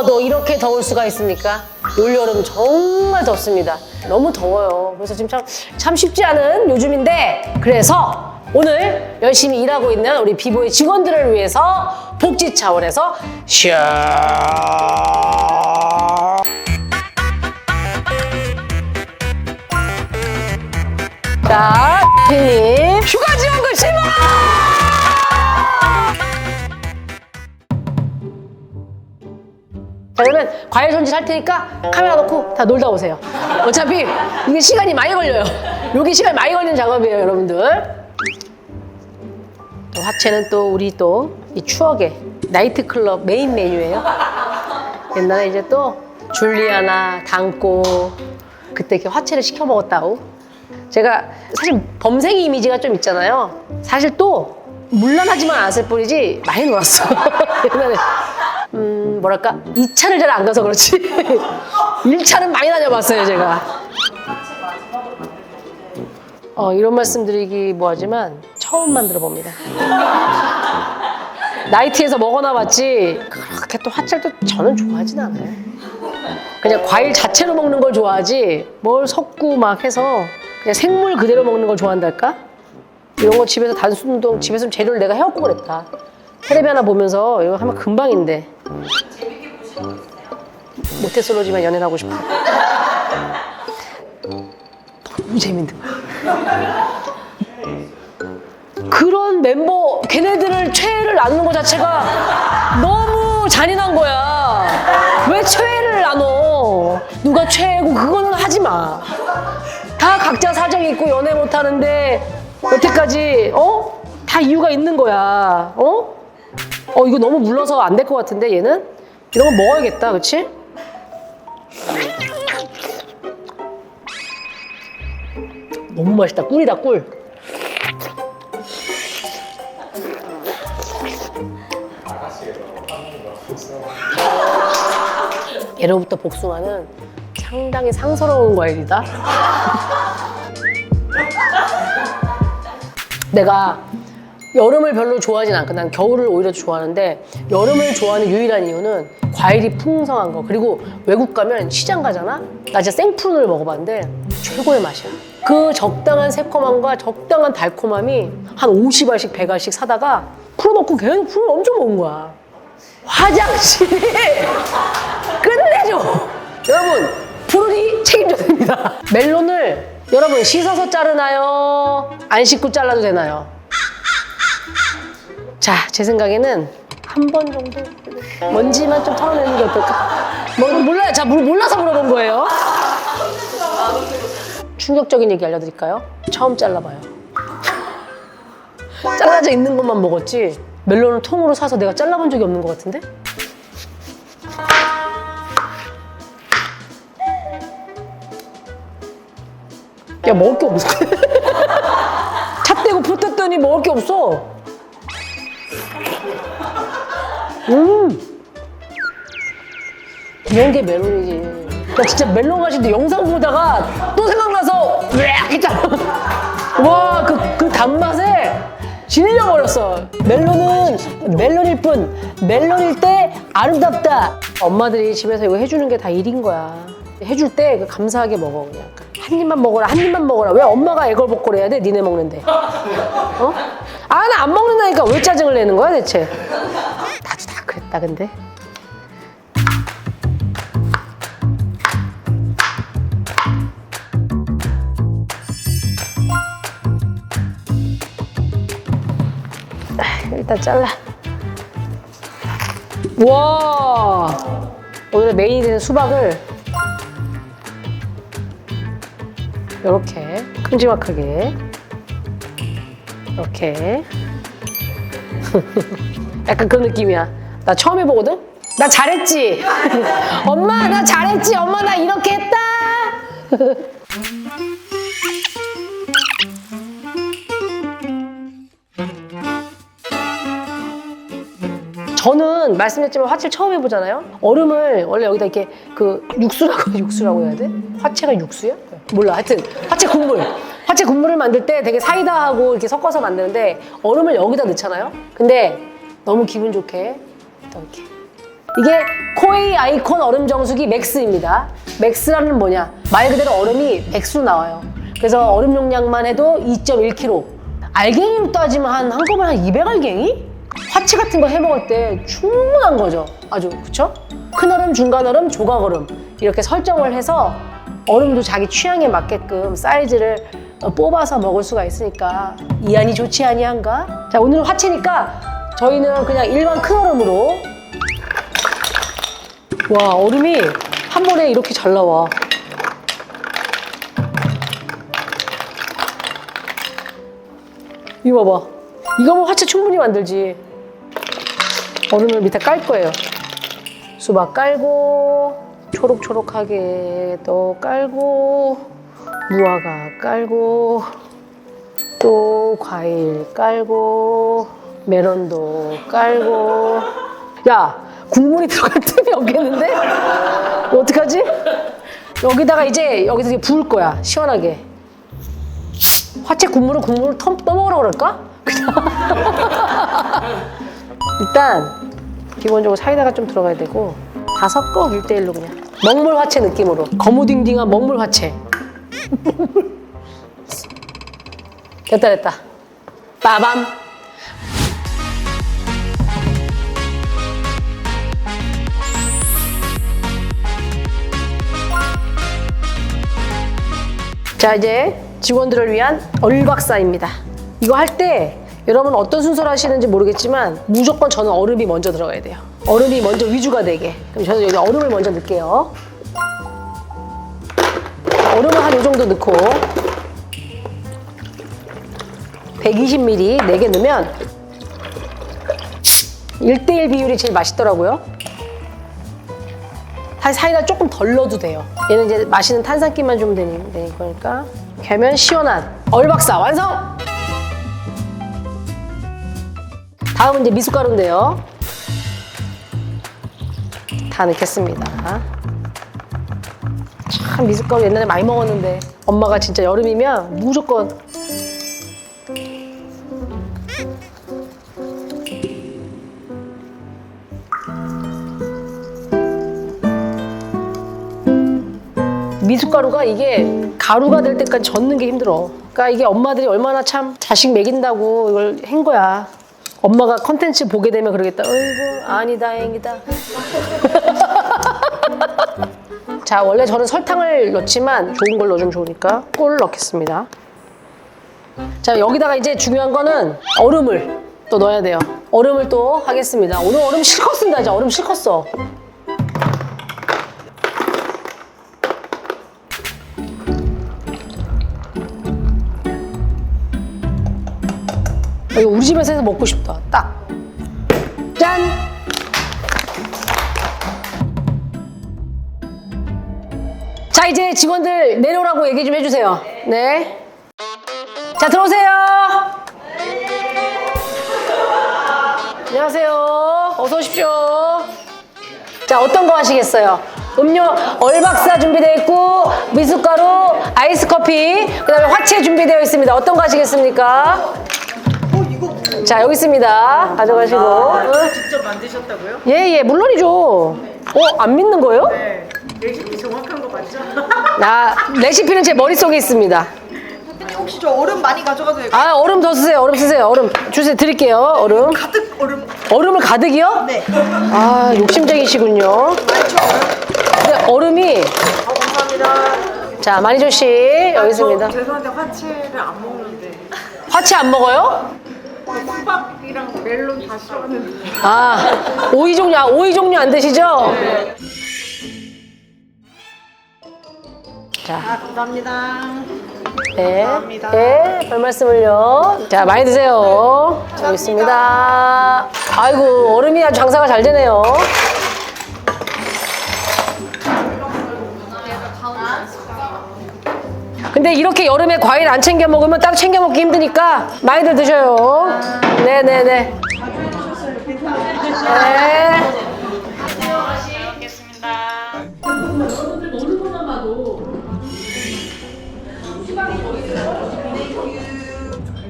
더워도 이렇게 더울 수가 있습니까? 올여름 정말 덥습니다. 너무 더워요. 그래서 지금 참 쉽지 않은 요즘인데, 그래서 오늘 열심히 일하고 있는 우리 비보의 직원들을 위해서 복지 차원에서 자, 피님 휴가 지원금 10만 원! 자, 그러면 과일 손질할 테니까 카메라 놓고 다 놀다 오세요. 어차피 이게 시간이 많이 걸려요. 여기 시간이 많이 걸리는 작업이에요, 여러분들. 또 화채는 또 우리 또 이 추억의 나이트클럽 메인 메뉴예요. 옛날에 이제 또 줄리아나 담고 그때 이렇게 화채를 시켜 먹었다고. 제가 사실 범생이 이미지가 좀 있잖아요. 사실 또 물란하지만 않았을 뿐이지 많이 놀았어. 옛날에 뭐랄까 2차를 잘 안 가서 그렇지 1차는 많이 다녀봤어요 제가. 이런 말씀 드리기 뭐하지만 처음 만들어 봅니다. 나이트에서 먹어나 봤지 그렇게 또 화채를 또 저는 좋아하진 않아요. 그냥 과일 자체로 먹는 걸 좋아하지 뭘 섞고 막 해서 그냥 생물 그대로 먹는 걸 좋아한달까? 이런 거 집에서 단순운동 집에서 재료를 내가 해갖고 그랬다. 텔레비 하나 보면서 이거 하면 금방인데. 재밌게 보신 거 있어요? 모태솔로지만 연애를 하고 싶어. 너무 재밌는 거야. 그런 멤버 걔네들을 최애를 나누는 것 자체가 너무 잔인한 거야. 왜 최애를 나눠? 누가 최애고 그거는 하지 마. 다 각자 사정이 있고 연애 못 하는데 여태까지 다 이유가 있는 거야. 이거 너무 물러서 안 될 것 같은데 얘는? 이런 거 먹어야겠다, 그치? 너무 맛있다. 꿀이다, 꿀. 예로부터 복숭아는 상당히 상스러운 과일이다. 내가 여름을 별로 좋아하진 않고 난 겨울을 오히려 좋아하는데 여름을 좋아하는 유일한 이유는 과일이 풍성한 거. 그리고 외국 가면 시장 가잖아? 나 진짜 생푸른을 먹어봤는데 최고의 맛이야. 그 적당한 새콤함과 적당한 달콤함이 한 50알씩 100알씩 사다가 풀어놓고 계속 풀을 엄청 먹은 거야. 화장실이 끝내줘. 여러분 푸른이 책임져야 됩니다. 멜론을 여러분 씻어서 자르나요? 안 씻고 잘라도 되나요? 자, 제 생각에는 한 번 정도 먼지만 좀 털어내는 게 어떨까? 몰라요. 자, 몰라서 물어본 거예요. 충격적인 얘기 알려드릴까요? 처음 잘라봐요. 잘라져 있는 것만 먹었지 멜론을 통으로 사서 내가 잘라본 적이 없는 것 같은데? 야, 먹을 게 없어. 차 떼고 붙었더니 먹을 게 없어. 이런 게 멜론이지. 나 진짜 멜론 맛인데 영상 보다가 또 생각나서 으악 했잖아. 와, 그 단맛에 질려버렸어. 멜론은 멜론일 뿐 멜론일 때 아름답다. 엄마들이 집에서 이거 해주는 게 다 일인 거야. 해줄 때 감사하게 먹어. 그냥 한 입만 먹어라, 한 입만 먹어라. 왜 엄마가 애걸복걸 해야 돼? 니네 먹는데. 나 안 먹는다니까 왜 짜증을 내는 거야 대체? 나도 다 그랬다 근데. 일단 잘라. 와, 오늘의 메인이 되는 수박을 이렇게 큼지막하게 이렇게 약간 그런 느낌이야. 나 처음 해보거든? 나 잘했지? 엄마 나 잘했지? 엄마 나 이렇게 했다? 저는 말씀드렸지만 화채를 처음 해보잖아요. 얼음을 원래 여기다 이렇게 그 육수라고 해야 돼? 화채가 육수야? 몰라. 하여튼 화채 국물을 만들 때 되게 사이다하고 이렇게 섞어서 만드는데 얼음을 여기다 넣잖아요. 근데 너무 기분 좋게 또 이렇게 이게 코웨이 아이콘 얼음 정수기 맥스입니다. 맥스라는 뭐냐? 말 그대로 얼음이 맥스로 나와요. 그래서 얼음 용량만 해도 2.1kg. 알갱이로 따지면 한꺼번에 한 200알갱이? 화채 같은 거 해 먹을 때 충분한 거죠. 아주, 그쵸? 큰 얼음, 중간 얼음, 조각 얼음. 이렇게 설정을 해서 얼음도 자기 취향에 맞게끔 사이즈를 뽑아서 먹을 수가 있으니까 이안이 좋지 아니한가? 자, 오늘은 화채니까 저희는 그냥 일반 큰 얼음으로. 와, 얼음이 한 번에 이렇게 잘 나와. 이거 봐봐. 이거면 화채 충분히 만들지. 얼음을 밑에 깔 거예요. 수박 깔고, 초록초록하게 또 깔고, 무화과 깔고, 또 과일 깔고, 메론도 깔고. 야, 국물이 들어갈 틈이 없겠는데? 어떡하지? 여기다가 이제 여기서 부을 거야, 시원하게. 화채 국물은 국물을 떠먹으라고 그럴까? 일단 기본적으로 사이다가 좀 들어가야 되고 다 섞어 1대1로 그냥 먹물 화채 느낌으로 거무딩딩한 먹물 화채. 됐다 빠밤. 자, 이제 직원들을 위한 얼박사입니다. 이거 할 때 여러분 어떤 순서로 하시는지 모르겠지만 무조건 저는 얼음이 먼저 들어가야 돼요. 얼음이 먼저 위주가 되게. 그럼 저는 여기 얼음을 먼저 넣을게요. 얼음을 한 이 정도 넣고 120ml 4개 넣으면 1대1 비율이 제일 맛있더라고요. 사이다 조금 덜 넣어도 돼요. 얘는 이제 마시는 탄산기만 좀 되는 거니까. 이렇게 하면 시원한 얼박사 완성! 다음은 이제 미숫가루인데요. 다 넣겠습니다. 참 미숫가루 옛날에 많이 먹었는데 엄마가 진짜 여름이면 무조건. 미숫가루가 이게 가루가 될 때까지 젓는 게 힘들어. 그러니까 이게 엄마들이 얼마나 참 자식 먹인다고 이걸 한 거야. 엄마가 컨텐츠 보게 되면 그러겠다. 어이구, 아니 다행이다. 자, 원래 저는 설탕을 넣지만 좋은 걸 넣어주면 좋으니까 꿀 넣겠습니다. 자, 여기다가 이제 중요한 거는 얼음을 또 넣어야 돼요. 얼음을 또 하겠습니다. 오늘 얼음 실컷 쓴다. 이제 얼음 실컷 써. 이거 우리 집에서 해서 먹고 싶다. 딱. 짠! 자, 이제 직원들 내려오라고 얘기 좀 해주세요. 네. 자, 들어오세요. 안녕하세요. 어서 오십시오. 자, 어떤 거 하시겠어요? 음료 얼박사 준비되어 있고 미숫가루, 아이스커피, 그 다음에 화채 준비되어 있습니다. 어떤 거 하시겠습니까? 자, 여기 있습니다. 가져가시고. 직접 만드셨다고요? 예, 물론이죠. 안 믿는 거예요? 네. 레시피 정확한 거 맞죠? 레시피는 제 머릿속에 있습니다. 대표님 혹시 저 얼음 많이 가져가도 될까요? 아, 얼음 더 쓰세요. 얼음 쓰세요. 얼음 주세요. 드릴게요. 얼음. 가득 얼음. 얼음을 가득이요? 네. 아, 욕심쟁이시군요. 많죠? 근데 얼음이. 감사합니다. 자, 마니조 씨 여기 있습니다. 죄송한데 화채를 안 먹는데 화채 안 먹어요? 수박이랑 멜론 다 싫어하는데. 아, 오이 종류 안 드시죠? 네. 자, 감사합니다. 네, 감사합니다. 네, 별 말씀을요. 자, 많이 드세요. 자, 여기 있습니다. 아이고, 얼음이 아주 장사가 잘 되네요. 근데 이렇게 여름에 과일 안 챙겨 먹으면 따로 챙겨 먹기 힘드니까 많이들 드셔요. 네네네. 네.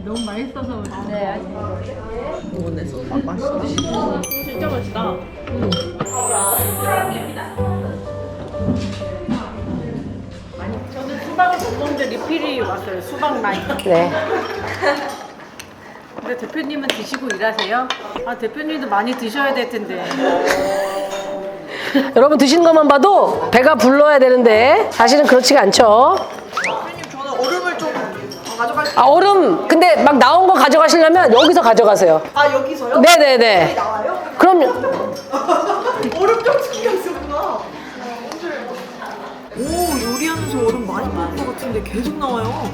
너무 맛있어서. 네. 진짜 맛있다. 리필이 왔어요. 수박 라인. 네. 근데 대표님은 드시고 일하세요? 아 대표님도 많이 드셔야 될 텐데. 여러분 드시는 것만 봐도 배가 불러야 되는데 사실은 그렇지가 않죠. 대표님 저는 얼음을 좀 가져갈게요. 아, 얼음 근데 막 나온 거 가져가시려면 여기서 가져가세요. 아 여기서요? 네네네. 나와요? 그럼요. 얼음 정수기가 있었구나. 오 요리하면서 얼음 많이 먹을 것 같은데 계속 나와요.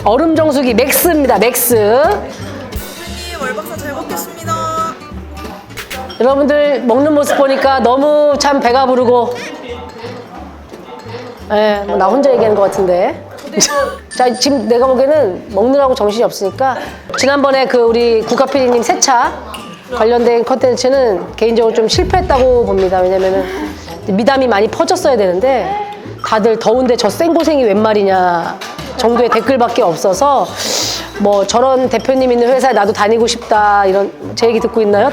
얼음 정수기 맥스입니다. 맥스. 대표님 월박사 잘 먹겠습니다. 여러분들 먹는 모습 보니까 너무 참 배가 부르고. 예, 뭐 나 혼자 얘기하는 것 같은데. 자, 지금 내가 보기에는 먹느라고 정신이 없으니까 지난번에 그 우리 국화 PD님 세차 관련된 컨텐츠는 개인적으로 좀 실패했다고 봅니다. 왜냐면은 미담이 많이 퍼졌어야 되는데 다들 더운데 저 생고생이 웬 말이냐 정도의 댓글밖에 없어서 뭐 저런 대표님 있는 회사에 나도 다니고 싶다 이런 제 얘기 듣고 있나요?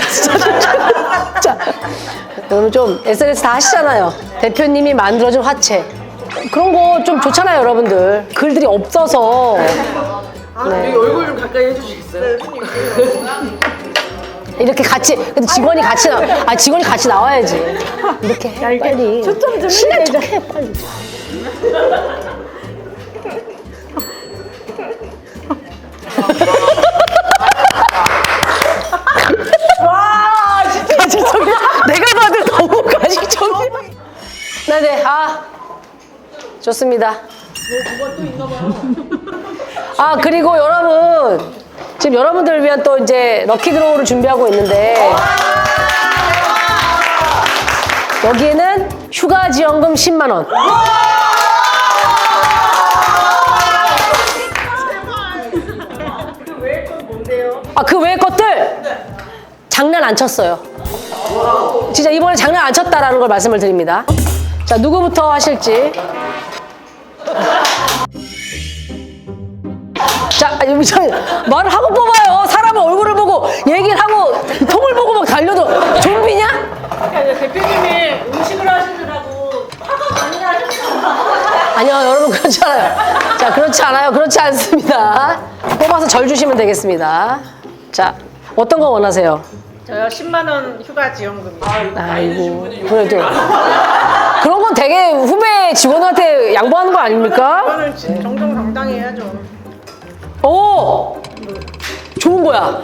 자, 여러분 좀 SNS 다 하시잖아요. 대표님이 만들어준 화채 그런 거 좀 좋잖아요, 여러분들. 글들이 없어서. 여기 얼굴 좀 가까이 해주시겠어요? 이렇게 같이, 근데 직원이 같이 직원이 같이 나와야지. 이렇게 해, 빨리. 초점 좀 친한 척해, 빨리. 와 진짜 가식적이, 내가 봐도 너무 가식적이. 네네, 좋습니다. 그리고 여러분, 지금 여러분들을 위한 또 이제 럭키드로우를 준비하고 있는데, 여기에는 휴가지원금 10만원. 그 외의 건 뭔데요? 그 외의 것들 장난 안 쳤어요. 진짜 이번에 장난 안 쳤다라는 걸 말씀을 드립니다. 자, 누구부터 하실지. 자, 말을 하고 뽑아요. 사람은 얼굴을 보고 얘기를 하고 통을 보고 막 달려도 좀비냐? 대표님이 음식을 하시느라고 화가 많이 나셨어요. 아니요, 여러분 그렇지 않아요. 자, 그렇지 않아요. 그렇지 않습니다. 뽑아서 절 주시면 되겠습니다. 자, 어떤 거 원하세요? 저요 10만 원 휴가 지원금이요. 아이고, 그래도 그런 건 되게 후배 직원한테 양보하는 거 아닙니까? 이거는 정정당당히 해야죠. 오! 좋은 거야.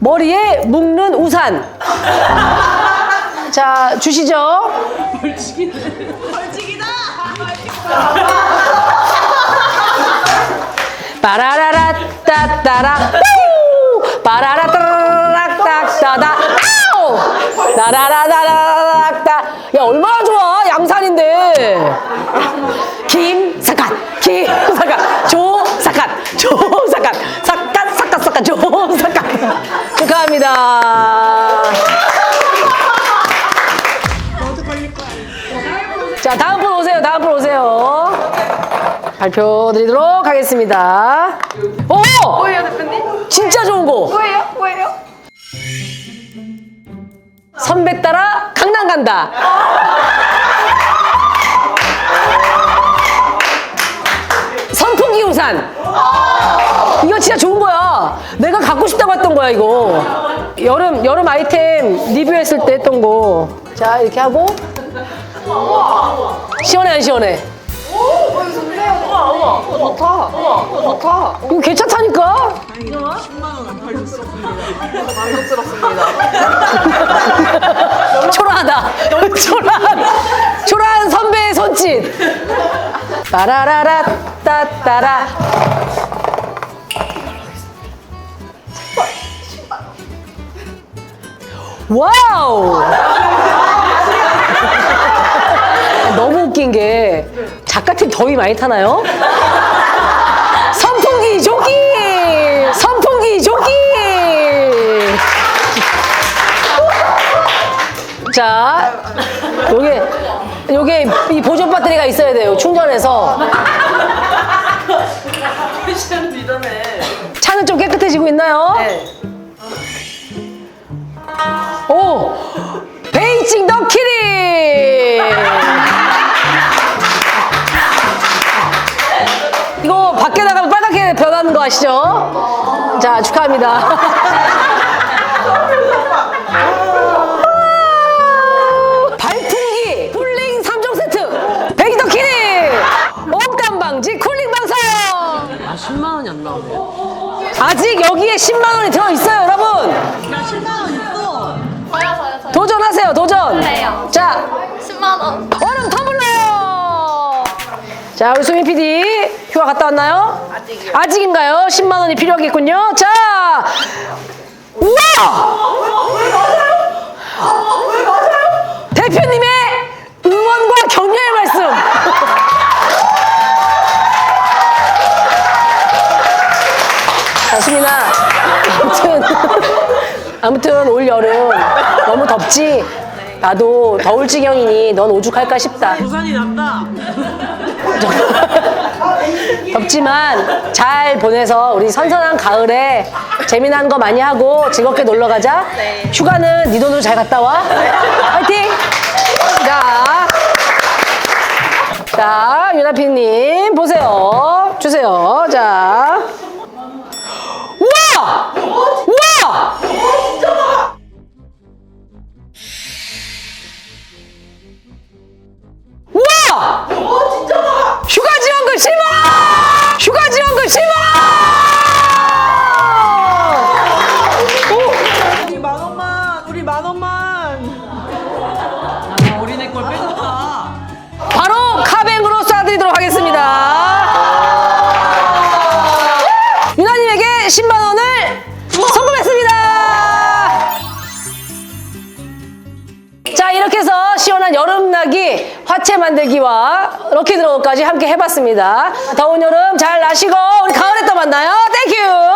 머리에 묶는 우산. 자, 주시죠. 벌칙이다. 빠라라라 따따라 빠라라 따라락따따다 아우 따라라라락따. 야, 얼마나 좋아, 양산인데. 김사갓 조사갓 사갓 조사갓 축하합니다. 자, 다음 분 오세요. 발표 드리도록 하겠습니다. 오! 뭐예요 대표님? 진짜 좋은 거. 뭐예요? 선배 따라 강남 간다. 선풍기 우산. 이거 진짜 좋은 거야. 내가 갖고 싶다고 했던 거야, 이거. 여름 아이템 리뷰했을 때 했던 거. 자, 이렇게 하고. 시원해, 안 시원해? 좋다. 이거 괜찮다니까? 10만 원 안 팔렸습니다. 만족스럽습니다. 초라한 선배의 손짓. 빠라라라 따따라. 와우. 너무 웃긴 게 작가팀 더위 많이 타나요? 선풍기 조끼. 자, 요게 이 보존 배터리가 있어야 돼요. 충전해서. 패션 리더네. 차는 좀 깨끗해지고 있나요? 네. 오! 베이징 더 키링! 가시죠. 자, 축하합니다. 발풍기 쿨링 3종 세트 배기더 키니 온감 방지 쿨링 방사용. 아, 10만 원이 안 나오네요. 아직 여기에 10만 원이 들어 있어요, 여러분. 나 10만 원 있어. 저요. 도전하세요, 도전. 그래요. 자, 10만 원. 얼음 터블러. 자, 우리 수민 PD 휴가 갔다 왔나요? 아직이요. 아직인가요? 10만 원이 필요하겠군요. 자, 우와! 대표님의 응원과 격려의 말씀. 자, 수민아. 아무튼 올 여름 너무 덥지? 나도 더울 지경이니 넌 오죽할까 싶다. 부산이 낫다. 덥지만 잘 보내서 우리 선선한 가을에 재미난 거 많이 하고 즐겁게 놀러 가자. 네. 휴가는 네 돈으로 잘 갔다 와. 화이팅! 자, 유나피님 보세요. 주세요. 자. 우와! 우와! 우와! 휴가 지원금 10만 원! 휴가 지원금 10만 원! 우리 만 원만. 우리 만 원만. 우리 내 걸 뺏었다. 바로 카뱅으로 쏴드리도록 하겠습니다. 유나님에게 10만 원을 송금했습니다. 자, 이렇게 해서 시원한 여름나기 화채 만들기와 럭키 드로우까지 함께 해봤습니다. 더운 여름 잘 나시고 우리 가을에 또 만나요. 땡큐.